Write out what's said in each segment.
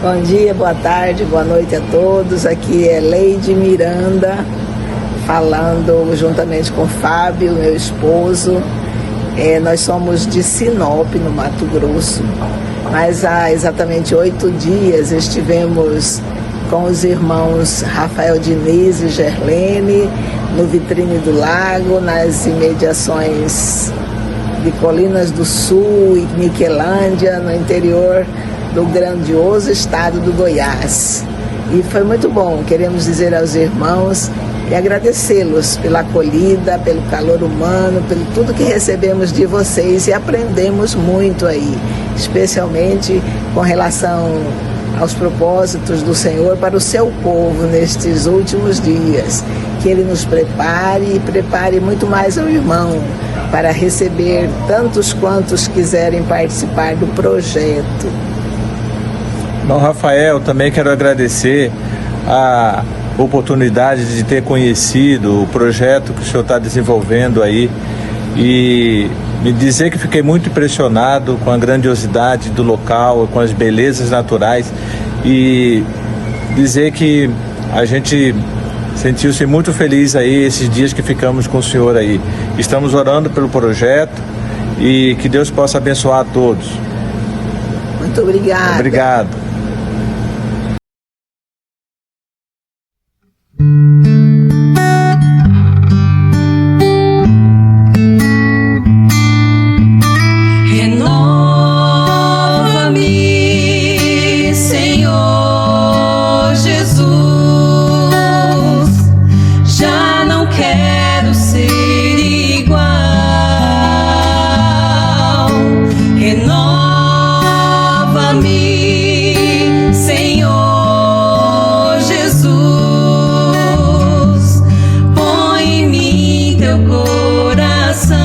Bom dia, boa tarde, boa noite a todos. Aqui é Leide Miranda, falando juntamente com Fábio, meu esposo. Nós somos de Sinop, no Mato Grosso, mas há exatamente 8 dias estivemos com os irmãos Rafael Diniz e Gerlene no Vitrine do Lago, nas imediações de Colinas do Sul e Niquelândia, no interior do grandioso estado do Goiás. E foi muito bom. Queremos dizer aos irmãos e agradecê-los pela acolhida, pelo calor humano, pelo tudo que recebemos de vocês, e aprendemos muito aí, especialmente com relação aos propósitos do Senhor para o seu povo nestes últimos dias. Que Ele nos prepare e prepare muito mais ao irmão para receber tantos quantos quiserem participar do projeto. Irmão Rafael, também quero agradecer a oportunidade de ter conhecido o projeto que o senhor está desenvolvendo aí e me dizer que fiquei muito impressionado com a grandiosidade do local, com as belezas naturais, e dizer que a gente sentiu-se muito feliz aí esses dias que ficamos com o senhor aí. Estamos orando pelo projeto e que Deus possa abençoar a todos. Muito obrigada. Obrigado. Renova-me, Senhor Jesus, já não quero ser igual. Renova-me, Senhor Jesus, põe em mim teu coração,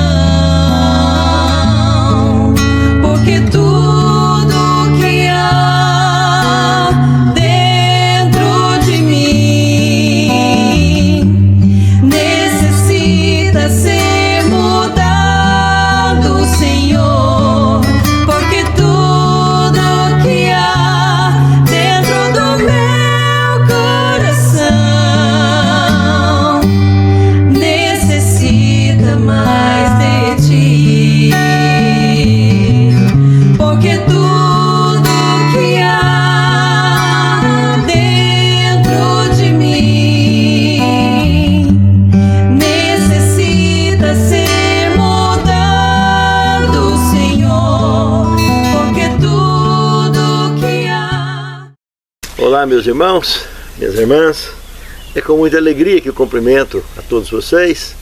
porque tudo que há dentro de mim necessita ser mudado, Senhor, porque tudo que há dentro do meu coração necessita mais de ti, porque tudo que há dentro de mim necessita ser mudado, Senhor, porque tudo que há. Olá, meus irmãos, minhas irmãs. É com muita alegria que eu cumprimento a todos vocês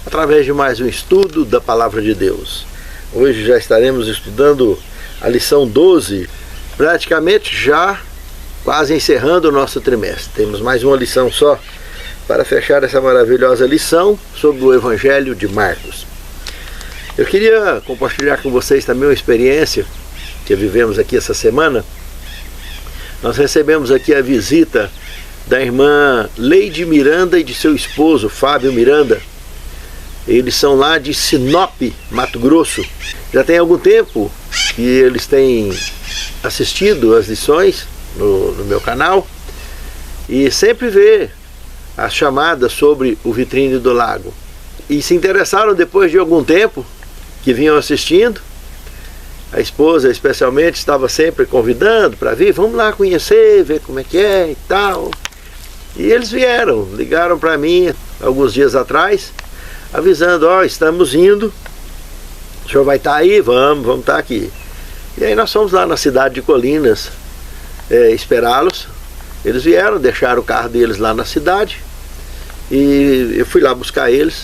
através de mais um estudo da Palavra de Deus. Hoje já estaremos estudando a lição 12, praticamente já quase encerrando o nosso trimestre. Temos mais uma lição só para fechar essa maravilhosa lição sobre o Evangelho de Marcos. Eu queria compartilhar com vocês também uma experiência que vivemos aqui essa semana. Nós recebemos aqui a visita da irmã Leide Miranda e de seu esposo, Fábio Miranda. Eles são lá de Sinop, Mato Grosso. Já tem algum tempo que eles têm assistido as lições no meu canal e sempre vê as chamadas sobre o Vitrine do Lago. E se interessaram depois de algum tempo que vinham assistindo. A esposa especialmente estava sempre convidando para vir, vamos lá conhecer, ver como é que é e tal. E eles vieram, ligaram para mim alguns dias atrás, avisando, ó, estamos indo, o senhor vai estar aí? Vamos estar aqui. E aí nós fomos lá na cidade de Colinas esperá-los. Eles vieram, deixaram o carro deles lá na cidade e eu fui lá buscar eles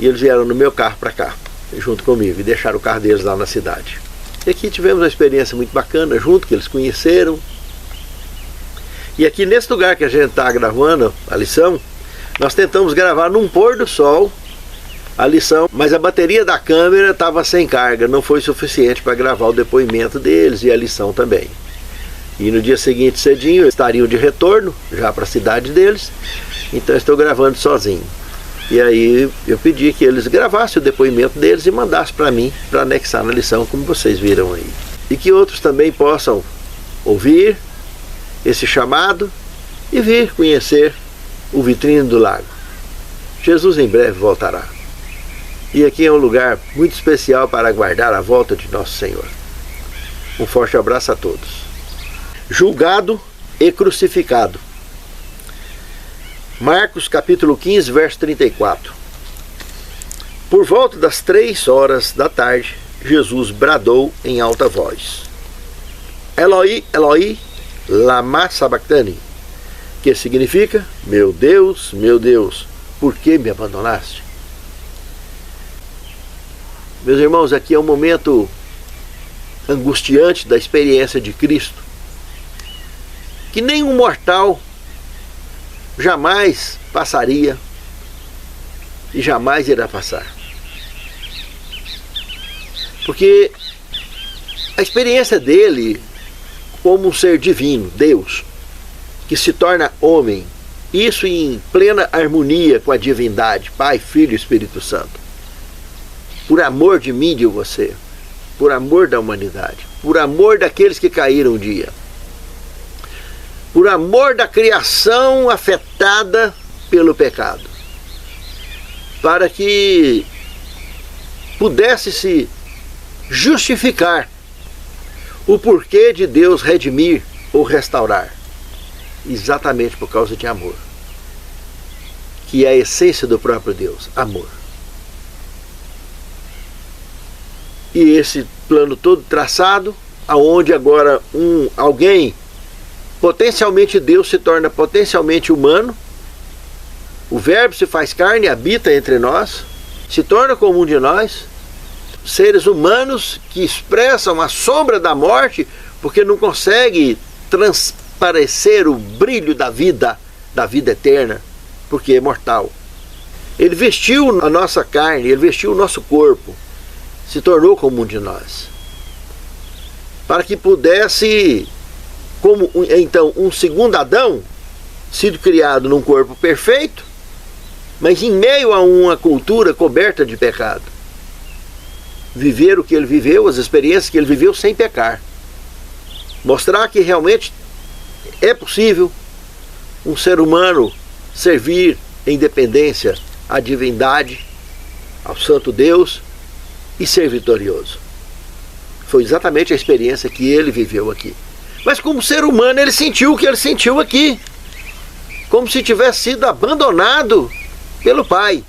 e eles vieram no meu carro para cá, junto comigo, e deixaram o carro deles lá na cidade. E aqui tivemos uma experiência muito bacana junto, que eles conheceram. E aqui nesse lugar que a gente está gravando a lição, nós tentamos gravar num pôr do sol a lição, mas a bateria da câmera estava sem carga, não foi suficiente para gravar o depoimento deles e a lição também. E no dia seguinte cedinho eles estariam de retorno já para a cidade deles, então eu estou gravando sozinho. E aí eu pedi que eles gravassem o depoimento deles e mandassem para mim, para anexar na lição, como vocês viram aí. E que outros também possam ouvir esse chamado e vir conhecer o Vitrine do Lago. Jesus em breve voltará. E aqui é um lugar muito especial para aguardar a volta de nosso Senhor. Um forte abraço a todos. Julgado e crucificado. Marcos capítulo 15, verso 34. Por volta das 3 horas da tarde, Jesus bradou em alta voz: Eloi, Eloi, lama sabachthani, que significa: meu Deus, por que me abandonaste? Meus irmãos, aqui é um momento angustiante da experiência de Cristo, que nenhum mortal jamais passaria e jamais irá passar. Porque a experiência dele como um ser divino, Deus, que se torna homem, isso em plena harmonia com a divindade, Pai, Filho e Espírito Santo. Por amor de mim e de você, por amor da humanidade, por amor daqueles que caíram um dia, por amor da criação afetada pelo pecado, para que pudesse se justificar o porquê de Deus redimir ou restaurar, exatamente por causa de amor, que é a essência do próprio Deus, amor. E esse plano todo traçado, aonde agora alguém, potencialmente Deus, se torna potencialmente humano, o Verbo se faz carne, habita entre nós, se torna comum de nós, seres humanos que expressam a sombra da morte, porque não consegue transparecer o brilho da vida eterna, porque é mortal. Ele vestiu a nossa carne, ele vestiu o nosso corpo, se tornou comum de nós, para que pudesse, como então um segundo Adão, sido criado num corpo perfeito, mas em meio a uma cultura coberta de pecado, viver o que ele viveu, as experiências que ele viveu sem pecar, mostrar que realmente é possível um ser humano servir em dependência à divindade, ao santo Deus, e ser vitorioso. Foi exatamente a experiência que ele viveu aqui. Mas como ser humano ele sentiu o que ele sentiu aqui, como se tivesse sido abandonado pelo Pai,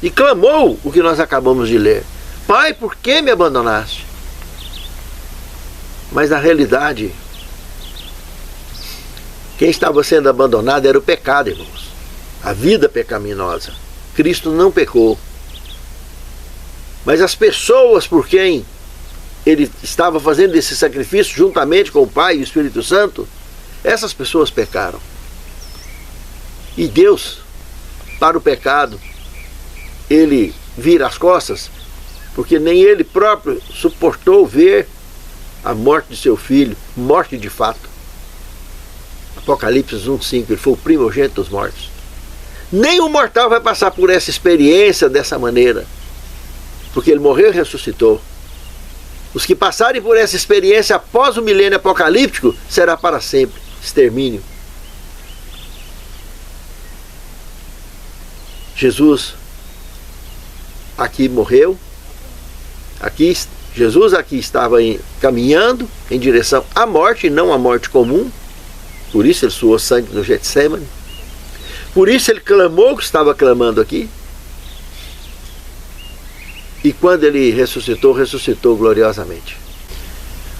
e clamou o que nós acabamos de ler: Pai, por que me abandonaste? Mas na realidade, quem estava sendo abandonado era o pecado, irmãos, a vida pecaminosa. Cristo não pecou, mas as pessoas por quem ele estava fazendo esse sacrifício juntamente com o Pai e o Espírito Santo, essas pessoas pecaram. E Deus, para o pecado, ele vira as costas, porque nem ele próprio suportou ver a morte de seu filho, morte de fato. Apocalipse 1:5, ele foi o primogênito dos mortos. Nenhum mortal vai passar por essa experiência dessa maneira, porque ele morreu e ressuscitou. Os que passarem por essa experiência após o milênio apocalíptico, será para sempre extermínio. Jesus aqui morreu, Jesus aqui estava caminhando em direção à morte, e não à morte comum. Por isso ele suou sangue no Getsemane. Por isso ele clamou o que estava clamando aqui. E quando ele ressuscitou, ressuscitou gloriosamente.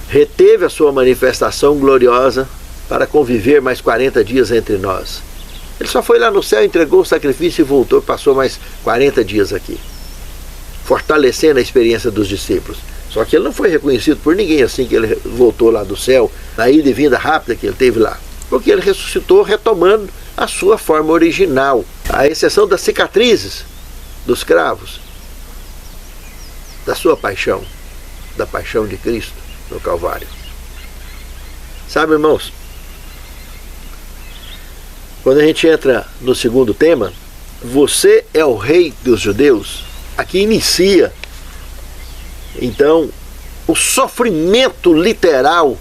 Reteve a sua manifestação gloriosa para conviver mais 40 dias entre nós. Ele só foi lá no céu, entregou o sacrifício e voltou, passou mais 40 dias aqui, fortalecendo a experiência dos discípulos. Só que ele não foi reconhecido por ninguém assim que ele voltou lá do céu, na ida e vinda rápida que ele teve lá, porque ele ressuscitou retomando a sua forma original, à exceção das cicatrizes dos cravos, da sua paixão, da paixão de Cristo no Calvário. Sabe, irmãos, quando a gente entra no segundo tema, você é o rei dos judeus, aqui inicia então o sofrimento literal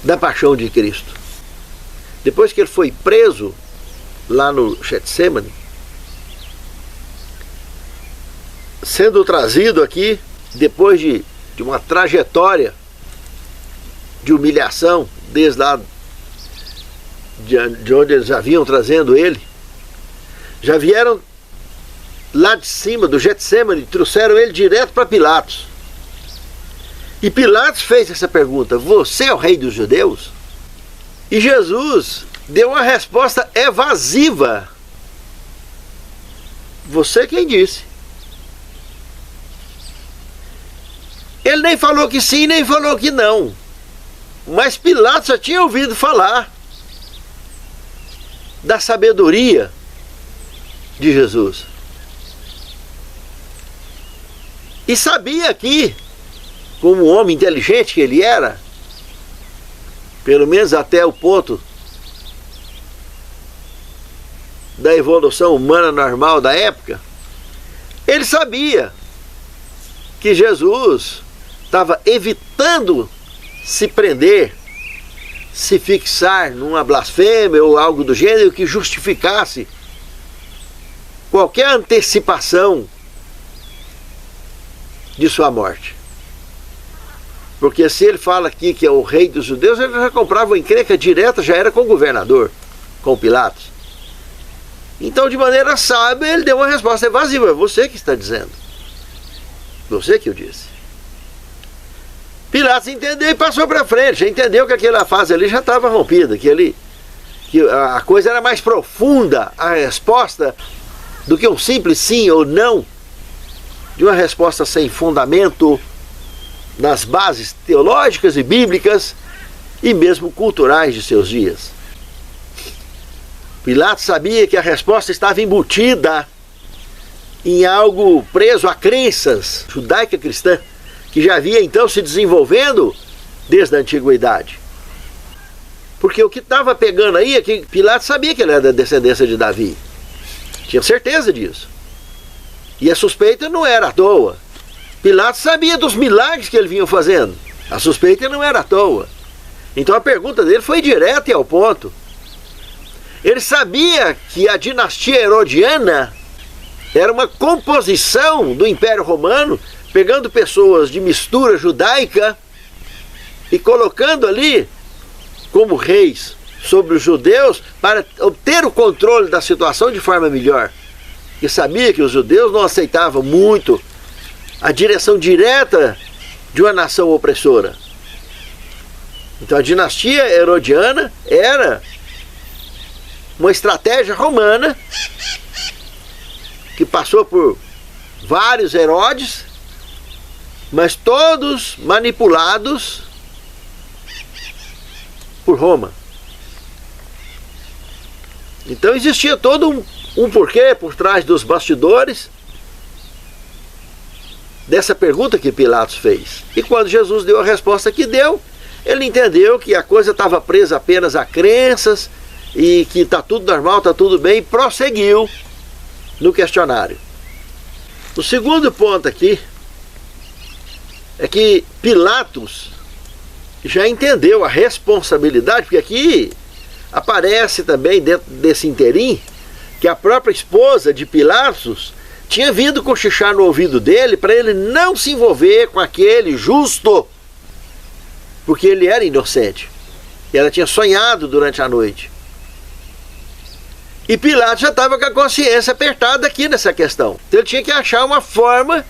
da paixão de Cristo. Depois que ele foi preso lá no Getsemane, sendo trazido aqui, depois de uma trajetória de humilhação, desde lá de onde eles já vinham trazendo ele, já vieram lá de cima do Getsemane, trouxeram ele direto para Pilatos. E Pilatos fez essa pergunta: você é o rei dos judeus? E Jesus deu uma resposta evasiva: você quem disse. Ele nem falou que sim, nem falou que não. Mas Pilatos já tinha ouvido falar da sabedoria de Jesus. E sabia que, como homem inteligente que ele era, pelo menos até o ponto da evolução humana normal da época, ele sabia que Jesus estava evitando se prender, se fixar numa blasfêmia ou algo do gênero que justificasse qualquer antecipação de sua morte. Porque se ele fala aqui que é o rei dos judeus, ele já comprava uma encrenca direta, já era com o governador, com Pilatos. Então, de maneira sábia, ele deu uma resposta evasiva: é você que está dizendo, você que o disse. Pilatos entendeu e passou para frente, já entendeu que aquela fase ali já estava rompida, que a coisa era mais profunda, a resposta, do que um simples sim ou não, de uma resposta sem fundamento nas bases teológicas e bíblicas e mesmo culturais de seus dias. Pilatos sabia que a resposta estava embutida em algo preso a crenças judaica-cristã, que já havia então se desenvolvendo desde a antiguidade. Porque o que estava pegando aí é que Pilatos sabia que ele era da descendência de Davi. Tinha certeza disso. E a suspeita não era à toa. Pilatos sabia dos milagres que ele vinha fazendo. A suspeita não era à toa. Então a pergunta dele foi direta e ao ponto. Ele sabia que a dinastia herodiana era uma composição do Império Romano, pegando pessoas de mistura judaica e colocando ali como reis sobre os judeus para obter o controle da situação de forma melhor. E sabia que os judeus não aceitavam muito a direção direta de uma nação opressora. Então a dinastia herodiana era uma estratégia romana que passou por vários Herodes, mas todos manipulados por Roma. Então existia todo um porquê por trás dos bastidores dessa pergunta que Pilatos fez. E quando Jesus deu a resposta que deu, ele entendeu que a coisa estava presa apenas a crenças e que está tudo normal, está tudo bem, e prosseguiu no questionário. O segundo ponto aqui é que Pilatos já entendeu a responsabilidade, porque aqui aparece também dentro desse interim que a própria esposa de Pilatos tinha vindo cochichar no ouvido dele para ele não se envolver com aquele justo, porque ele era inocente. E ela tinha sonhado durante a noite. E Pilatos já estava com a consciência apertada aqui nessa questão. Então ele tinha que achar uma forma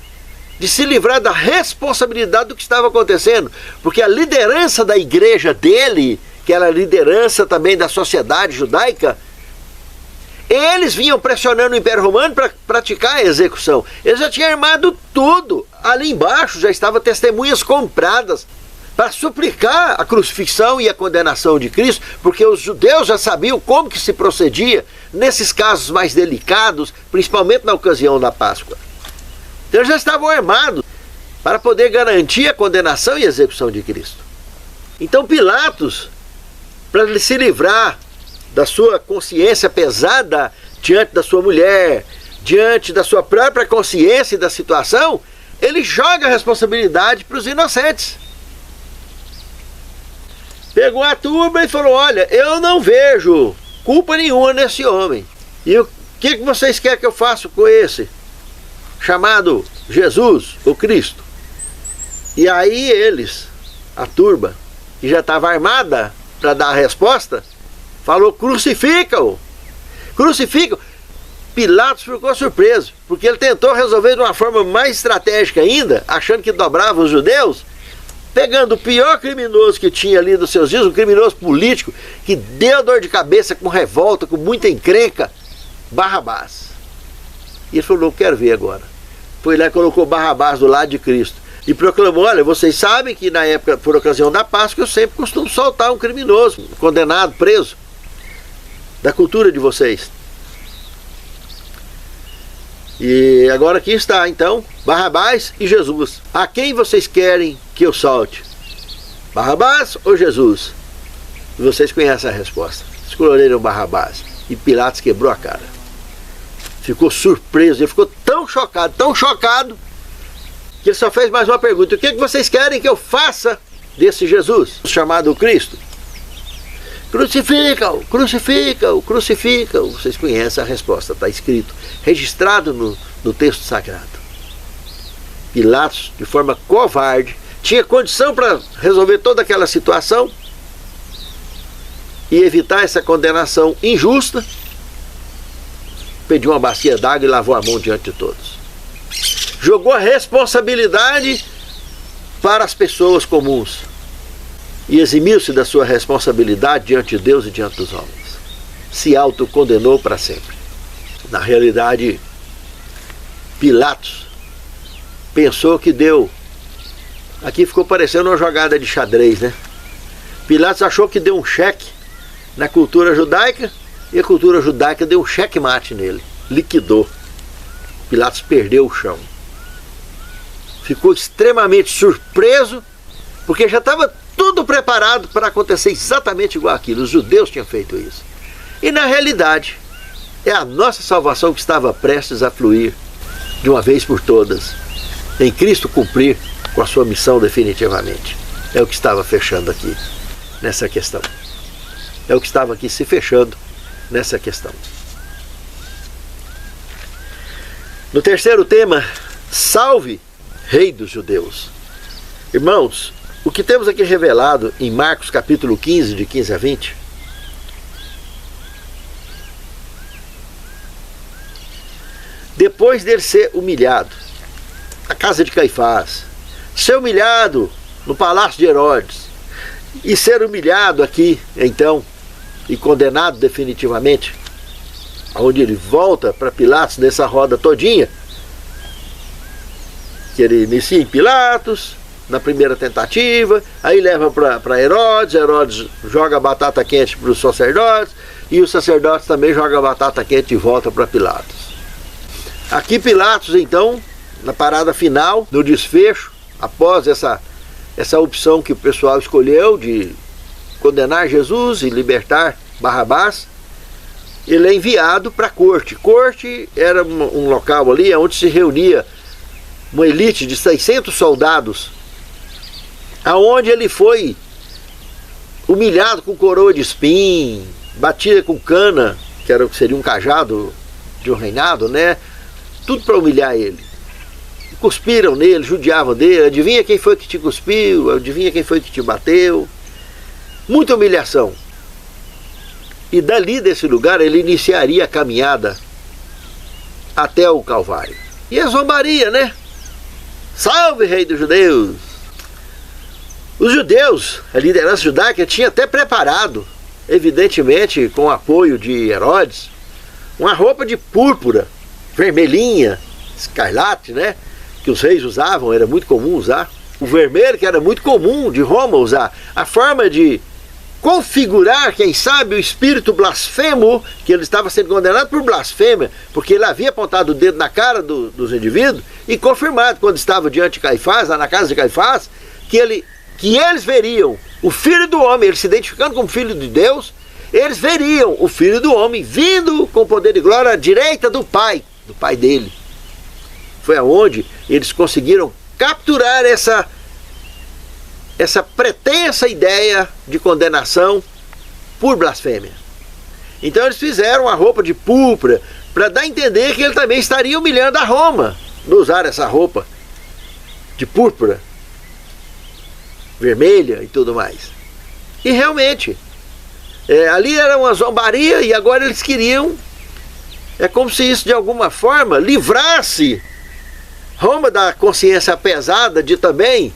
de se livrar da responsabilidade do que estava acontecendo, porque a liderança da igreja dele, que era a liderança também da sociedade judaica, eles vinham pressionando o Império Romano para praticar a execução. Eles já tinham armado tudo. Ali embaixo já estavam testemunhas compradas para suplicar a crucifixão e a condenação de Cristo, porque os judeus já sabiam como que se procedia nesses casos mais delicados, principalmente na ocasião da Páscoa. Então eles já estavam armados para poder garantir a condenação e a execução de Cristo. Então Pilatos, para ele se livrar da sua consciência pesada diante da sua mulher, diante da sua própria consciência e da situação, ele joga a responsabilidade para os inocentes. pegou a turba e falou: olha, eu não vejo culpa nenhuma nesse homem. E o que vocês querem que eu faça com esse chamado Jesus, o Cristo? E aí eles, a turba, que já estava armada para dar a resposta, falou: crucifica-o, crucifica-o. Pilatos ficou surpreso, porque ele tentou resolver de uma forma mais estratégica ainda, achando que dobrava os judeus, pegando o pior criminoso que tinha ali dos seus dias, um criminoso político, que deu dor de cabeça, com revolta, com muita encrenca, Barrabás. E ele falou: quero ver agora. Foi lá e colocou Barrabás do lado de Cristo. E proclamou: olha, vocês sabem que na época, por ocasião da Páscoa, eu sempre costumo soltar um criminoso, condenado, preso, da cultura de vocês. E agora aqui está, então, Barrabás e Jesus. A quem vocês querem que eu solte? Barrabás ou Jesus? E vocês conhecem a resposta. Escolheram Barrabás. E Pilatos quebrou a cara. Ficou surpreso. Ele ficou tão chocado, que ele só fez mais uma pergunta: o que vocês querem que eu faça desse Jesus, chamado Cristo? Crucifica-o, crucifica-o, crucifica-o. Vocês conhecem a resposta, está escrito, registrado no texto sagrado. Pilatos, de forma covarde, tinha condição para resolver toda aquela situação e evitar essa condenação injusta. Pediu uma bacia d'água e lavou a mão diante de todos. Jogou a responsabilidade para as pessoas comuns e eximiu-se da sua responsabilidade diante de Deus e diante dos homens. Se autocondenou para sempre. Na realidade, Pilatos pensou que deu. Aqui ficou parecendo uma jogada de xadrez, né? Pilatos achou que deu um cheque na cultura judaica e a cultura judaica deu um checkmate nele. Liquidou. Pilatos perdeu o chão. Ficou extremamente surpreso, porque já estava tudo preparado para acontecer exatamente igual aquilo. Os judeus tinham feito isso. E na realidade, é a nossa salvação que estava prestes a fluir de uma vez por todas, em Cristo cumprir com a sua missão definitivamente. É o que estava fechando aqui nessa questão. É o que estava aqui se fechando nessa questão. No terceiro tema, salve, Rei dos Judeus. Irmãos, o que temos aqui revelado em Marcos capítulo 15, de 15 a 20, depois dele ser humilhado na casa de Caifás, ser humilhado no palácio de Herodes e ser humilhado aqui, então, e condenado definitivamente, onde ele volta para Pilatos nessa roda todinha, que ele inicia em Pilatos, na primeira tentativa, aí leva para Herodes, Herodes joga batata quente para os sacerdotes, e os sacerdotes também jogam batata quente e volta para Pilatos. Aqui Pilatos, então, na parada final, no desfecho, após essa opção que o pessoal escolheu de condenar Jesus e libertar Barrabás, ele é enviado para a corte. Corte era um local ali onde se reunia uma elite de 600 soldados, aonde ele foi humilhado com coroa de espinho, batida com cana, que era o que seria um cajado de um reinado, né? Tudo para humilhar ele. Cuspiram nele, judiavam dele, adivinha quem foi que te cuspiu, adivinha quem foi que te bateu. Muita humilhação. E dali desse lugar ele iniciaria a caminhada até o Calvário. E a zombaria, né? Salve, Rei dos Judeus! Os judeus, a liderança judaica, tinha até preparado, evidentemente com o apoio de Herodes, uma roupa de púrpura, vermelhinha, escarlate, né? Que os reis usavam, era muito comum usar. O vermelho, que era muito comum de Roma usar. A forma de configurar, quem sabe, o espírito blasfemo, que ele estava sendo condenado por blasfêmia, porque ele havia apontado o dedo na cara dos indivíduos e confirmado, quando estava diante de Caifás, lá na casa de Caifás, que eles veriam o Filho do Homem, ele se identificando como Filho de Deus, eles veriam o Filho do Homem vindo com poder e glória à direita do Pai dele. Foi aonde eles conseguiram capturar essa pretensa ideia de condenação por blasfêmia. Então eles fizeram uma roupa de púrpura para dar a entender que ele também estaria humilhando a Roma no usar essa roupa de púrpura, vermelha e tudo mais. E realmente, ali era uma zombaria e agora eles queriam, é como se isso de alguma forma livrasse Roma da consciência pesada de também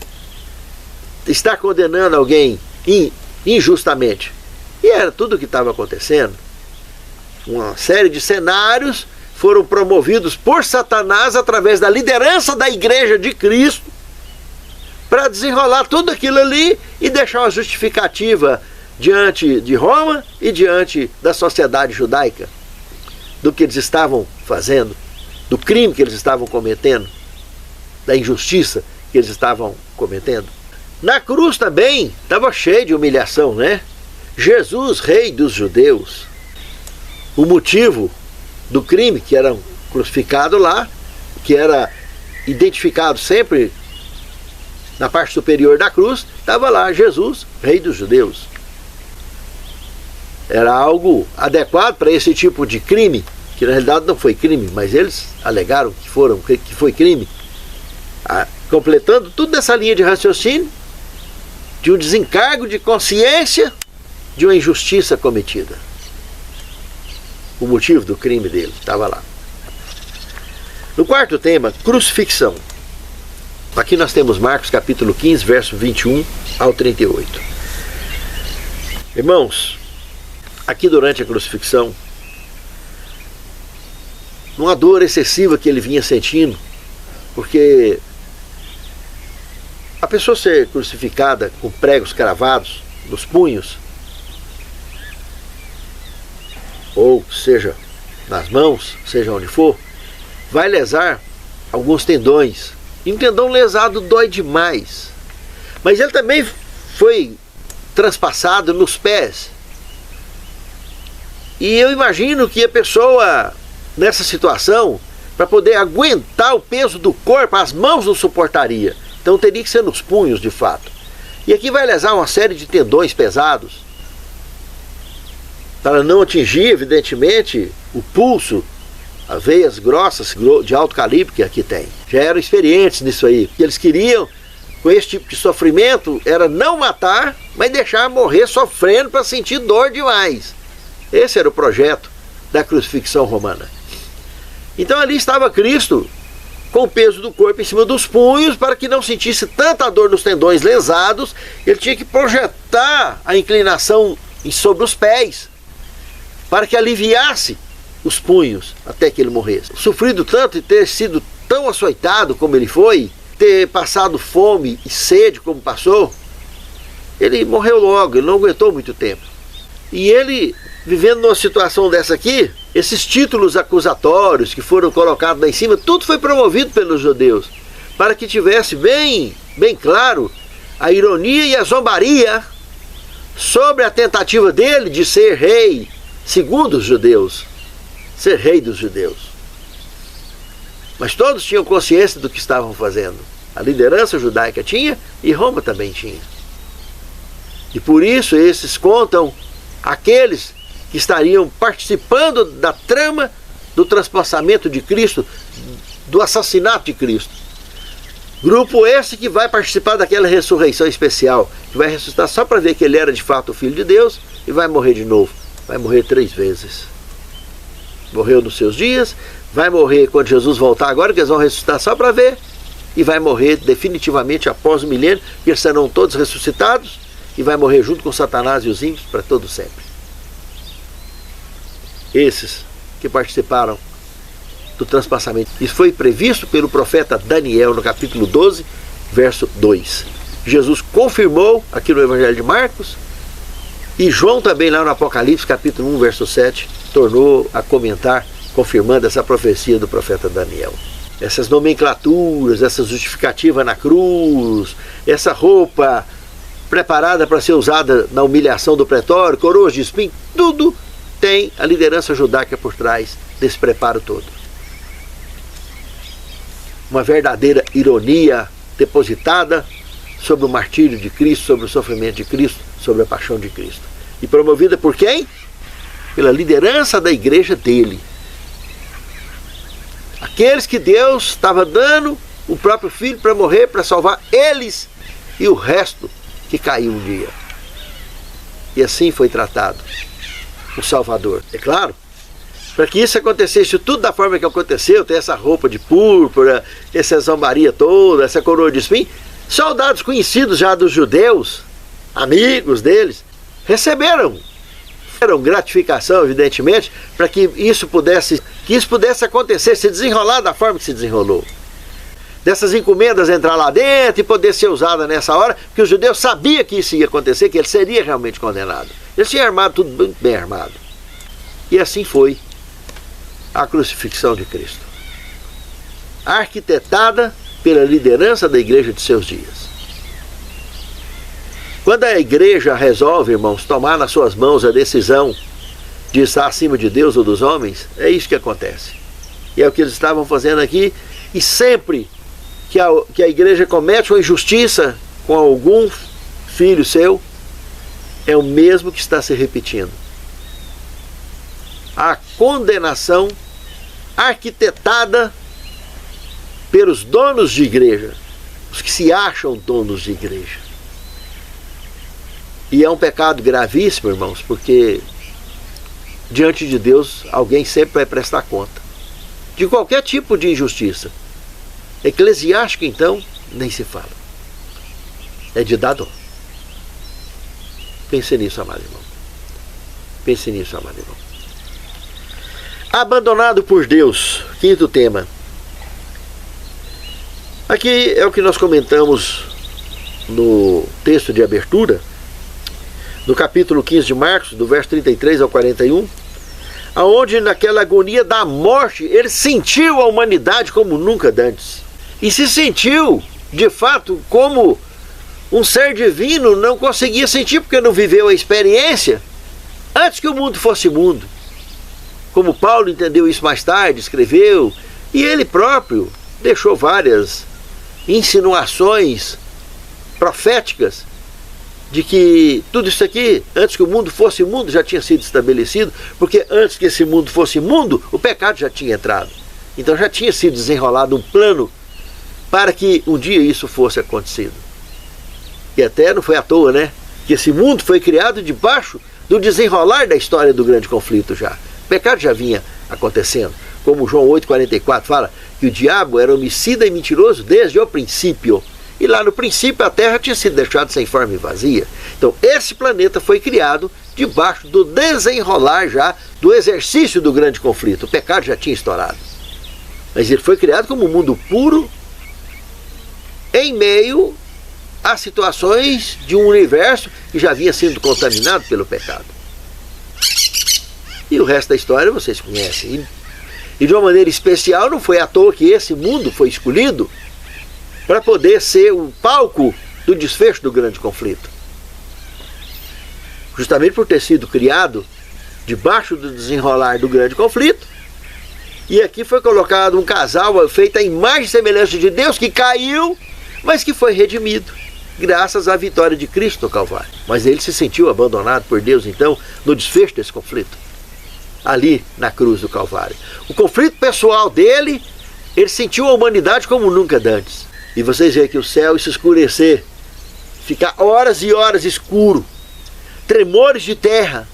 estar condenando alguém injustamente. E era tudo o que estava acontecendo. Uma série de cenários foram promovidos por Satanás através da liderança da Igreja de Cristo para desenrolar tudo aquilo ali e deixar uma justificativa diante de Roma e diante da sociedade judaica do que eles estavam fazendo, do crime que eles estavam cometendo, da injustiça que eles estavam cometendo. Na cruz também estava cheio de humilhação, né? Jesus, rei dos judeus. O motivo do crime que era crucificado lá, que era identificado sempre na parte superior da cruz, estava lá Jesus, rei dos judeus. Era algo adequado para esse tipo de crime, que na realidade não foi crime, mas eles alegaram que foi crime. Completando tudo nessa linha de raciocínio, de um desencargo de consciência de uma injustiça cometida. O motivo do crime dele estava lá. No quarto tema, crucifixão. Aqui nós temos Marcos capítulo 15, verso 21 ao 38. Irmãos, aqui durante a crucifixão, uma dor excessiva que ele vinha sentindo, porque a pessoa ser crucificada com pregos cravados nos punhos, ou seja, nas mãos, seja onde for, vai lesar alguns tendões. E um tendão lesado dói demais. Mas ele também foi transpassado nos pés. E eu imagino que a pessoa, nessa situação, para poder aguentar o peso do corpo, as mãos não suportaria. Então teria que ser nos punhos, de fato. E aqui vai lesar uma série de tendões pesados, para não atingir, evidentemente, o pulso, as veias grossas de alto calibre que aqui tem. Já eram experientes nisso aí. O que eles queriam, com esse tipo de sofrimento, era não matar, mas deixar morrer sofrendo para sentir dor demais. Esse era o projeto da crucifixão romana. Então ali estava Cristo, com o peso do corpo em cima dos punhos, para que não sentisse tanta dor nos tendões lesados. Ele tinha que projetar a inclinação sobre os pés, para que aliviasse os punhos até que ele morresse. Sofrido tanto e ter sido tão açoitado como ele foi, ter passado fome e sede como passou, ele morreu logo, ele não aguentou muito tempo. E ele, vivendo numa situação dessa aqui, esses títulos acusatórios que foram colocados lá em cima, tudo foi promovido pelos judeus, para que tivesse bem claro a ironia e a zombaria sobre a tentativa dele de ser rei, segundo os judeus, ser rei dos judeus. Mas todos tinham consciência do que estavam fazendo. A liderança judaica tinha e Roma também tinha. E por isso esses contam aqueles que estariam participando da trama do transpassamento de Cristo, do assassinato de Cristo. Grupo esse que vai participar daquela ressurreição especial, que vai ressuscitar só para ver que ele era de fato o Filho de Deus e vai morrer de novo. Vai morrer 3 vezes. Morreu nos seus dias, vai morrer quando Jesus voltar agora, que eles vão ressuscitar só para ver, e vai morrer definitivamente após o milênio, que eles serão todos ressuscitados, e vai morrer junto com Satanás e os ímpios para todo sempre. Esses que participaram do transpassamento. Isso foi previsto pelo profeta Daniel no capítulo 12, verso 2. Jesus confirmou aqui no Evangelho de Marcos, e João também lá no Apocalipse capítulo 1, verso 7, tornou a comentar, confirmando essa profecia do profeta Daniel. Essas nomenclaturas, essa justificativa na cruz, essa roupa preparada para ser usada na humilhação do pretório, coroas de espinho, tudo tem a liderança judaica por trás desse preparo todo. Uma verdadeira ironia depositada sobre o martírio de Cristo, sobre o sofrimento de Cristo, sobre a paixão de Cristo. E promovida por quem? Pela liderança da igreja dele. Aqueles que Deus estava dando o próprio Filho para morrer, para salvar eles e o resto que caiu um dia. E assim foi tratado o Salvador. É claro, para que isso acontecesse tudo da forma que aconteceu, ter essa roupa de púrpura, essa zombaria toda, essa coroa de espinho, soldados conhecidos já dos judeus, amigos deles, receberam gratificação, evidentemente, para que isso pudesse acontecer, se desenrolar da forma que se desenrolou. Dessas encomendas entrar lá dentro e poder ser usada nessa hora, porque os judeus sabiam que isso ia acontecer, que ele seria realmente condenado. Eles tinham armado tudo muito bem armado. E assim foi a crucifixão de Cristo, arquitetada pela liderança da igreja de seus dias. Quando a igreja resolve, irmãos, tomar nas suas mãos a decisão de estar acima de Deus ou dos homens, é isso que acontece. E é o que eles estavam fazendo aqui. E sempre que a igreja comete uma injustiça com algum filho seu, é o mesmo que está se repetindo. A condenação arquitetada pelos donos de igreja, os que se acham donos de igreja. E é um pecado gravíssimo, irmãos, porque diante de Deus alguém sempre vai prestar conta de qualquer tipo de injustiça. Eclesiástico, então, nem se fala. É de dar dó. Pense nisso, amado irmão. Pense nisso, amado irmão. Abandonado por Deus. Quinto tema. Aqui é o que nós comentamos no texto de abertura, no capítulo 15 de Marcos, do verso 33 ao 41, aonde naquela agonia da morte, ele sentiu a humanidade como nunca antes. E se sentiu, de fato, como um ser divino não conseguia sentir, porque não viveu a experiência antes que o mundo fosse mundo. Como Paulo entendeu isso mais tarde, escreveu, e ele próprio deixou várias insinuações proféticas de que tudo isso aqui, antes que o mundo fosse mundo, já tinha sido estabelecido, porque antes que esse mundo fosse mundo, o pecado já tinha entrado. Então já tinha sido desenrolado um plano para que um dia isso fosse acontecido. E até não foi à toa, né? Que esse mundo foi criado debaixo do desenrolar da história do grande conflito já. O pecado já vinha acontecendo. Como João 8,44 fala, que o diabo era homicida e mentiroso desde o princípio. E lá no princípio a Terra tinha sido deixada sem forma e vazia. Então esse planeta foi criado debaixo do desenrolar já do exercício do grande conflito. O pecado já tinha estourado. Mas ele foi criado como um mundo puro em meio a situações de um universo que já vinha sendo contaminado pelo pecado. E o resto da história vocês conhecem. E de uma maneira especial não foi à toa que esse mundo foi escolhido para poder ser o palco do desfecho do grande conflito. Justamente por ter sido criado debaixo do desenrolar do grande conflito. E aqui foi colocado um casal feito à imagem e semelhança de Deus, que caiu, mas que foi redimido, graças à vitória de Cristo no Calvário. Mas ele se sentiu abandonado por Deus, então, no desfecho desse conflito, ali na cruz do Calvário. O conflito pessoal dele, ele sentiu a humanidade como nunca antes. E vocês veem que o céu se escurecer, ficar horas e horas escuro, tremores de terra.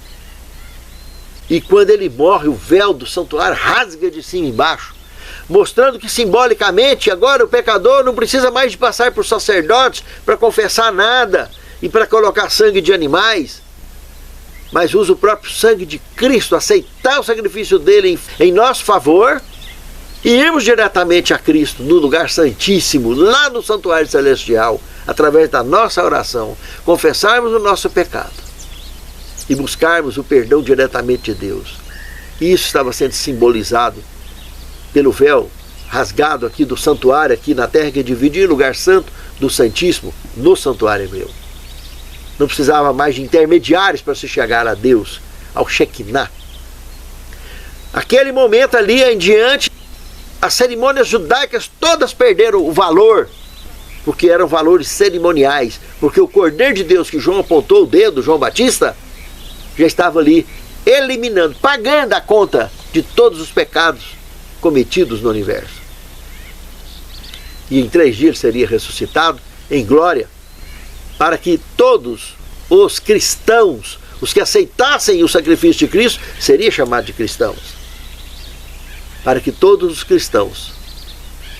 E quando ele morre, o véu do santuário rasga de cima e embaixo, mostrando que simbolicamente agora o pecador não precisa mais de passar por sacerdotes para confessar nada e para colocar sangue de animais, mas usa o próprio sangue de Cristo, aceitar o sacrifício dele em nosso favor, e irmos diretamente a Cristo no lugar santíssimo, lá no santuário celestial, através da nossa oração, confessarmos o nosso pecado e buscarmos o perdão diretamente de Deus. E isso estava sendo simbolizado pelo véu rasgado aqui do santuário, aqui na terra, que dividia o lugar santo do Santíssimo no santuário hebreu. Não precisava mais de intermediários para se chegar a Deus, ao Shekinah. Aquele momento ali em diante, as cerimônias judaicas todas perderam o valor porque eram valores cerimoniais, porque o Cordeiro de Deus que João apontou o dedo, João Batista, já estava ali eliminando, pagando a conta de todos os pecados cometidos no universo. E em 3 dias ele seria ressuscitado em glória, para que todos os cristãos, os que aceitassem o sacrifício de Cristo, seriam chamados de cristãos. Para que todos os cristãos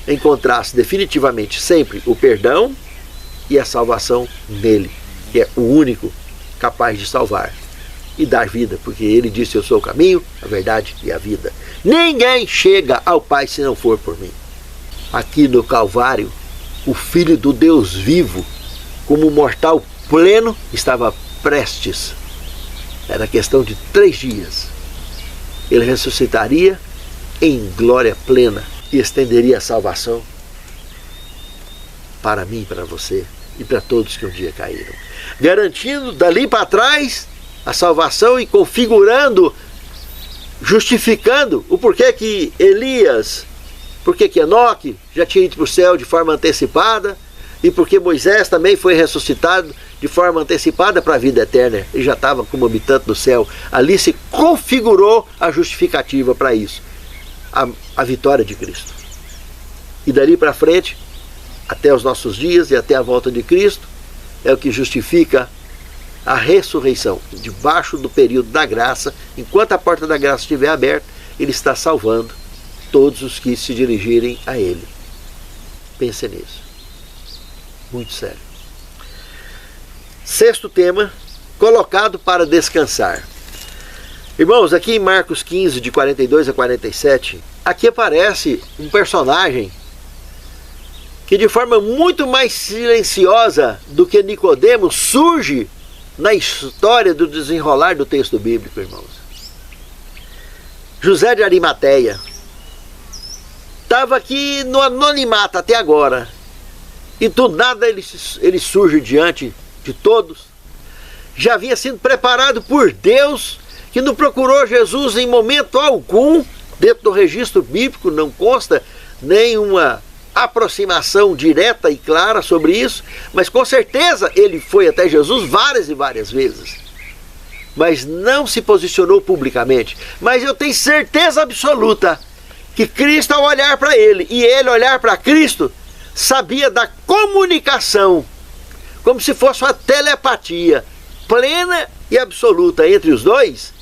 encontrassem definitivamente sempre o perdão e a salvação nele, que é o único capaz de salvar e dar vida, porque ele disse: eu sou o caminho, a verdade e a vida. Ninguém chega ao Pai se não for por mim. Aqui no Calvário, o Filho do Deus vivo, como mortal pleno, estava prestes. Era questão de 3 dias. Ele ressuscitaria em glória plena e estenderia a salvação para mim, para você e para todos que um dia caíram, garantindo dali para trás a salvação e configurando, justificando o porquê que Elias, porque que Enoque já tinha ido para o céu de forma antecipada, e porque Moisés também foi ressuscitado de forma antecipada para a vida eterna. Ele já estava como habitante do céu. Ali se configurou a justificativa para isso, a vitória de Cristo. E dali para frente, até os nossos dias e até a volta de Cristo, é o que justifica a ressurreição. Debaixo do período da graça, enquanto a porta da graça estiver aberta, ele está salvando todos os que se dirigirem a ele. Pense nisso. Muito sério. 6º tema, colocado para descansar. Irmãos, aqui em Marcos 15, de 42 a 47, aqui aparece um personagem que de forma muito mais silenciosa do que Nicodemos surge na história do desenrolar do texto bíblico, irmãos. José de Arimateia estava aqui no anonimato até agora, e do nada ele surge diante de todos. Já havia sido preparado por Deus, que não procurou Jesus em momento algum. Dentro do registro bíblico não consta nenhuma aproximação direta e clara sobre isso, mas com certeza ele foi até Jesus várias e várias vezes, mas não se posicionou publicamente. Mas eu tenho certeza absoluta que Cristo, ao olhar para ele e ele olhar para Cristo, sabia da comunicação, como se fosse uma telepatia plena e absoluta entre os dois,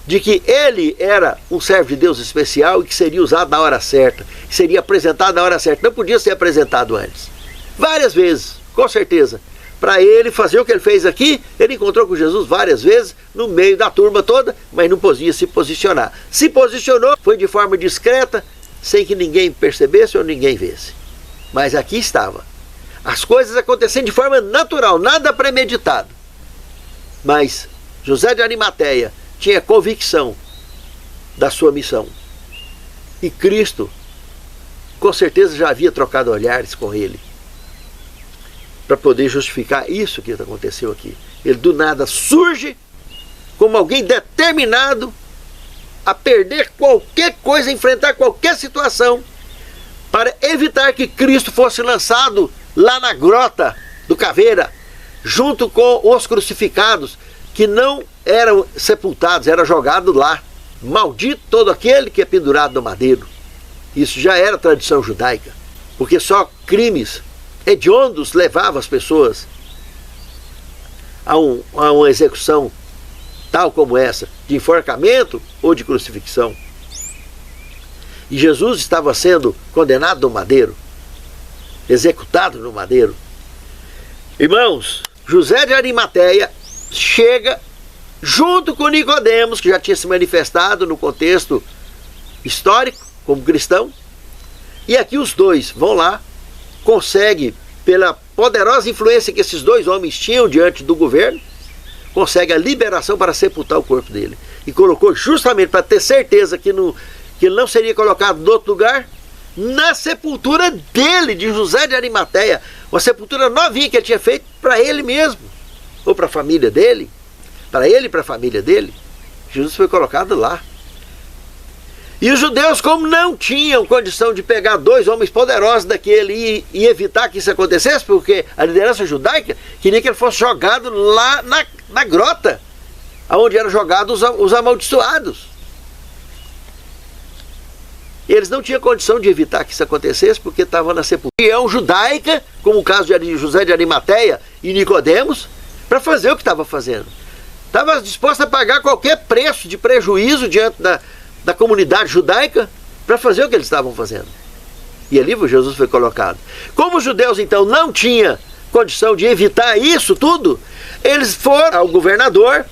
de que ele era um servo de Deus especial e que seria usado na hora certa, que seria apresentado na hora certa. Não podia ser apresentado antes. Várias vezes, com certeza. Para ele fazer o que ele fez aqui, ele encontrou com Jesus várias vezes, no meio da turma toda, mas não podia se posicionar. Se posicionou, foi de forma discreta, sem que ninguém percebesse ou ninguém visse. Mas aqui estava. As coisas acontecendo de forma natural, nada premeditado. Mas José de Arimateia tinha convicção da sua missão. E Cristo, com certeza, já havia trocado olhares com ele, para poder justificar isso que aconteceu aqui. Ele do nada surge como alguém determinado a perder qualquer coisa, a enfrentar qualquer situação, para evitar que Cristo fosse lançado lá na grota do Caveira, junto com os crucificados, que não eram sepultados, era jogado lá. Maldito todo aquele que é pendurado no madeiro. Isso já era tradição judaica, porque só crimes hediondos levavam as pessoas a uma execução tal como essa, de enforcamento ou de crucifixão. E Jesus estava sendo condenado no madeiro, executado no madeiro. Irmãos, José de Arimateia chega junto com Nicodemos, que já tinha se manifestado no contexto histórico como cristão, e aqui os dois vão lá, consegue, pela poderosa influência que esses dois homens tinham diante do governo, consegue a liberação para sepultar o corpo dele, e colocou justamente para ter certeza que ele não seria colocado em outro lugar, na sepultura dele, de José de Arimateia, uma sepultura novinha que ele tinha feito para ele mesmo, ou para a família dele, para ele e para a família dele. Jesus foi colocado lá. E os judeus, como não tinham condição de pegar 2 homens poderosos daquele e evitar que isso acontecesse, porque a liderança judaica queria que ele fosse jogado lá na grota, onde eram jogados os amaldiçoados. Eles não tinham condição de evitar que isso acontecesse, porque estavam na sepultura judaica, como o caso de José de Arimateia e Nicodemos, para fazer o que estava fazendo. Estava disposto a pagar qualquer preço de prejuízo diante da comunidade judaica para fazer o que eles estavam fazendo. E ali Jesus foi colocado. Como os judeus então não tinham condição de evitar isso tudo, eles foram ao governador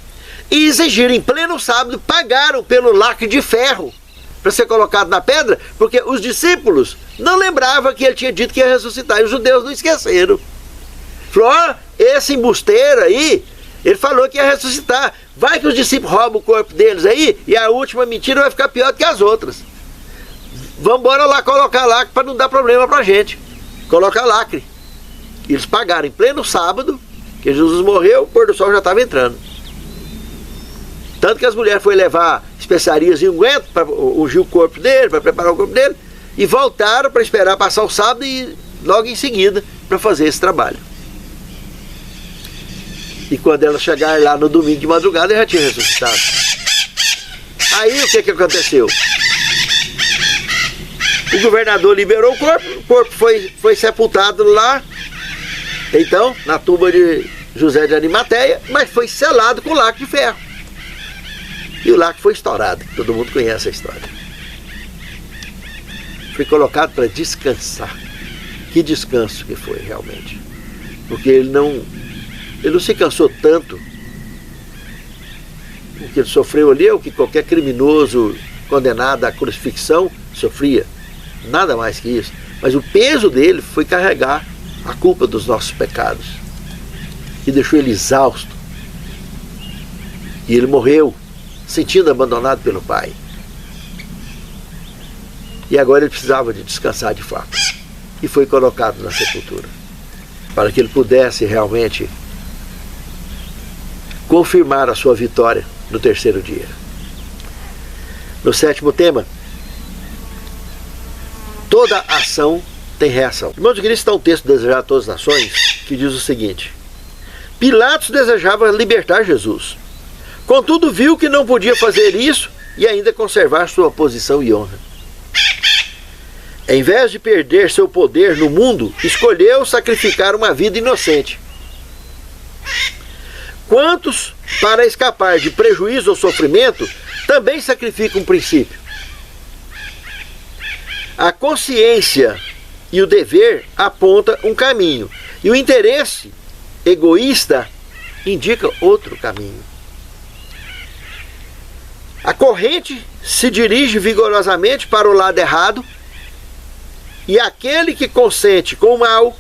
e exigiram em pleno sábado, pagaram pelo lacre de ferro para ser colocado na pedra, porque os discípulos não lembravam que ele tinha dito que ia ressuscitar, e os judeus não esqueceram. Falou, ó, esse embusteiro aí, ele falou que ia ressuscitar. Vai que os discípulos roubam o corpo deles aí, e a última mentira vai ficar pior do que as outras. Vamos embora lá colocar lacre para não dar problema pra gente. Coloca lacre. E eles pagaram em pleno sábado, que Jesus morreu, o pôr do sol já estava entrando. Tanto que as mulheres foram levar especiarias e unguento para ungir o corpo dele, para preparar o corpo dele, e voltaram para esperar passar o sábado e logo em seguida para fazer esse trabalho. E quando ela chegar lá no domingo de madrugada, ele já tinha ressuscitado. Aí o que aconteceu? O governador liberou o corpo foi sepultado lá, então, na tumba de José de Arimateia, mas foi selado com lacre de ferro. E o lacre foi estourado, todo mundo conhece a história. Foi colocado para descansar. Que descanso que foi realmente. Porque ele não se cansou tanto. O que ele sofreu ali é o que qualquer criminoso condenado à crucifixão sofria. Nada mais que isso. Mas o peso dele foi carregar a culpa dos nossos pecados. E deixou ele exausto. E ele morreu, sentindo abandonado pelo Pai. E agora ele precisava de descansar de fato. E foi colocado na sepultura. Para que ele pudesse realmente confirmar a sua vitória no terceiro dia. No 7º tema, toda ação tem reação. Irmãos, aqui está um texto desejado a todas as nações, que diz o seguinte: Pilatos desejava libertar Jesus. Contudo, viu que não podia fazer isso e ainda conservar sua posição e honra. Em vez de perder seu poder no mundo, escolheu sacrificar uma vida inocente. Quantos, para escapar de prejuízo ou sofrimento, também sacrificam um princípio? A consciência e o dever apontam um caminho, e o interesse egoísta indica outro caminho. A corrente se dirige vigorosamente para o lado errado, e aquele que consente com o mal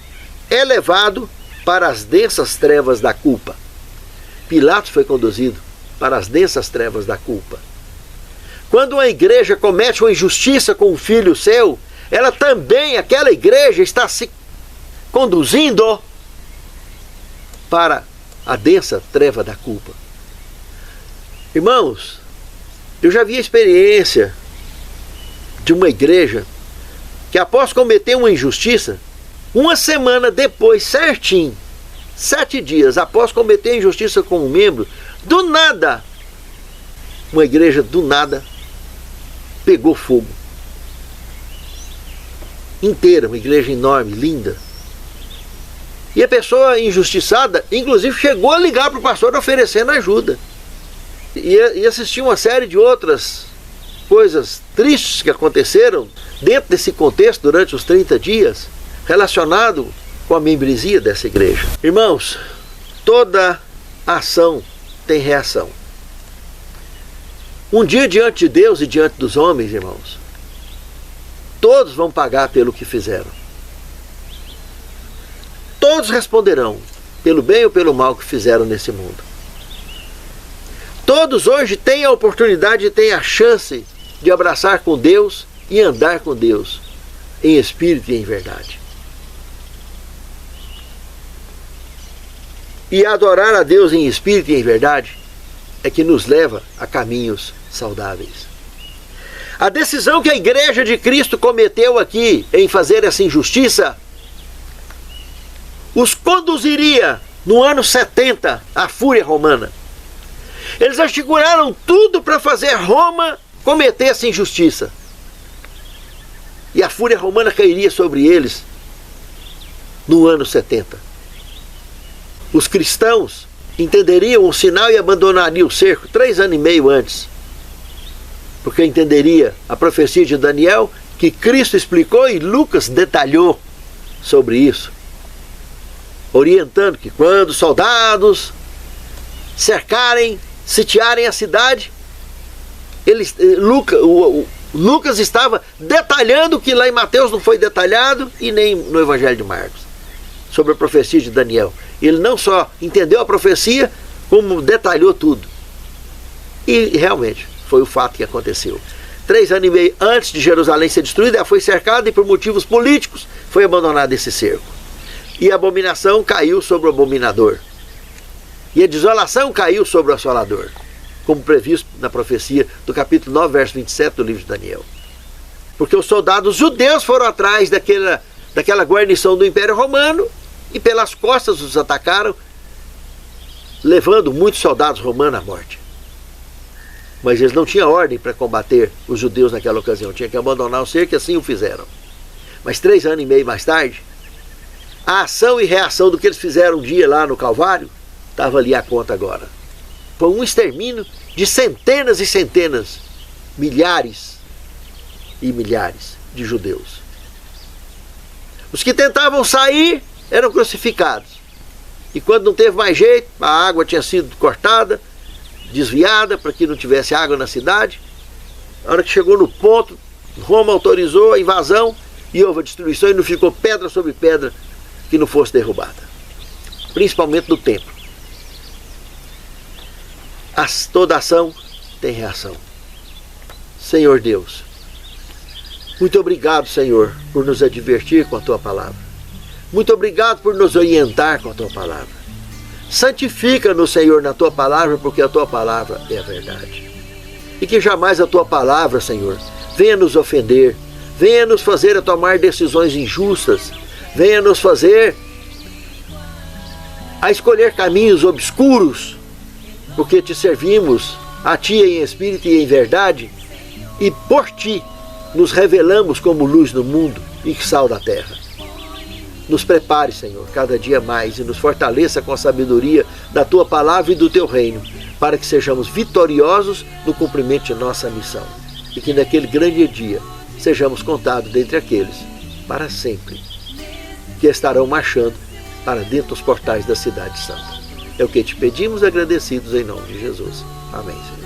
é levado para as densas trevas da culpa. Pilatos foi conduzido para as densas trevas da culpa. Quando uma igreja comete uma injustiça com um filho seu, ela também, aquela igreja, está se conduzindo para a densa treva da culpa. Irmãos, eu já vi a experiência de uma igreja que, após cometer uma injustiça, uma semana depois, certinho, 7 dias após cometer a injustiça com um membro, do nada, uma igreja do nada pegou fogo. Inteira, uma igreja enorme, linda. E a pessoa injustiçada, inclusive, chegou a ligar para o pastor oferecendo ajuda. E assistir uma série de outras coisas tristes que aconteceram dentro desse contexto durante os 30 dias, relacionado com a membresia dessa igreja. Irmãos, toda ação tem reação. Um dia diante de Deus e diante dos homens, irmãos, todos vão pagar pelo que fizeram. Todos responderão pelo bem ou pelo mal que fizeram nesse mundo. Todos hoje têm a oportunidade e têm a chance de abraçar com Deus e andar com Deus em espírito e em verdade. E adorar a Deus em espírito e em verdade é que nos leva a caminhos saudáveis. A decisão que a Igreja de Cristo cometeu aqui em fazer essa injustiça os conduziria no ano 70 à fúria romana. Eles articularam tudo para fazer Roma cometer essa injustiça. E a fúria romana cairia sobre eles no ano 70. Os cristãos entenderiam o sinal e abandonariam o cerco 3 anos e meio antes. Porque entenderia a profecia de Daniel, que Cristo explicou e Lucas detalhou sobre isso, orientando que quando os soldados cercarem, sitiarem a cidade, Lucas estava detalhando o que lá em Mateus não foi detalhado e nem no Evangelho de Marcos, sobre a profecia de Daniel. Ele não só entendeu a profecia, como detalhou tudo. E realmente foi o fato que aconteceu. 3 anos e meio antes de Jerusalém ser destruída, ela foi cercada e por motivos políticos foi abandonado esse cerco. E a abominação caiu sobre o abominador. E a desolação caiu sobre o assolador, como previsto na profecia do capítulo 9, verso 27 do livro de Daniel. Porque os soldados judeus foram atrás daquela guarnição do Império Romano e pelas costas os atacaram, levando muitos soldados romanos à morte. Mas eles não tinham ordem para combater os judeus naquela ocasião, tinha que abandonar o cerco e assim o fizeram. Mas 3 anos e meio mais tarde, a ação e reação do que eles fizeram um dia lá no Calvário estava ali à conta agora. Foi um extermínio de centenas e centenas, milhares e milhares de judeus. Os que tentavam sair eram crucificados. E quando não teve mais jeito, a água tinha sido cortada, desviada para que não tivesse água na cidade. A hora que chegou no ponto, Roma autorizou a invasão e houve a destruição e não ficou pedra sobre pedra que não fosse derrubada. Principalmente no templo. Toda ação tem reação. Senhor Deus, muito obrigado, Senhor, por nos advertir com a Tua palavra. Muito obrigado por nos orientar com a Tua palavra. Santifica-nos, Senhor, na Tua palavra, porque a Tua palavra é a verdade. E que jamais a Tua palavra, Senhor, venha nos ofender, venha nos fazer a tomar decisões injustas, venha nos fazer a escolher caminhos obscuros, porque Te servimos a Ti em espírito e em verdade, e por Ti nos revelamos como luz no mundo e sal da terra. Nos prepare, Senhor, cada dia mais e nos fortaleça com a sabedoria da Tua palavra e do Teu reino, para que sejamos vitoriosos no cumprimento de nossa missão e que naquele grande dia sejamos contados dentre aqueles para sempre que estarão marchando para dentro dos portais da cidade santa. É o que Te pedimos agradecidos em nome de Jesus. Amém, Senhor.